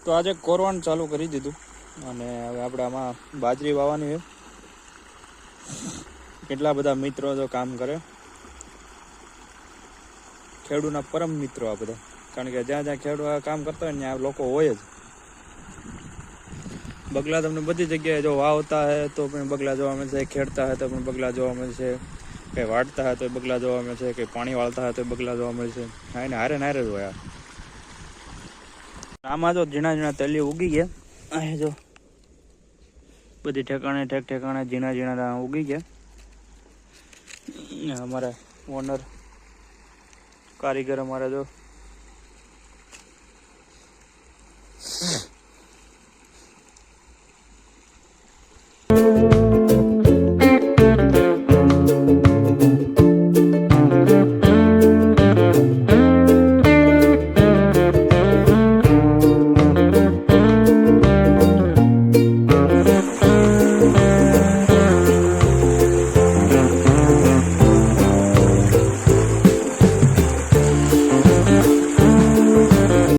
તો આજે કોરવાનું ચાલુ કરી દીધું અને હવે આપણે આમાં બાજરી વાવવાની છે. કેટલા બધા મિત્રો જો કામ કરે, ખેડૂતના પરમ મિત્રો આ બધા, કારણ કે જ્યાં જ્યાં ખેડૂત કામ કરતા હોય ને ત્યાં લોકો હોય જ. બગલા તમને બધી જગ્યાએ જો વાવતા હોય તો પણ બગલા જોવા મળશે, ખેડતા હોય તો પણ બગલા જોવા મળશે, કંઈ વાટતા હોય તો બગલા જોવા મળશે, કંઈ પાણી વાળતા હોય તો બગલા જોવા મળશે. હા, એને હારે નારે જ હોય. આમાં જો ઝીણા ઝીણા તલી ઉગી ગયા, અહીં જો બધી ઠેકાણે ઠેકાણે ઝીણા ઝીણા ઉગી ગયા. અમારા ઓનર કારીગર અમારા જો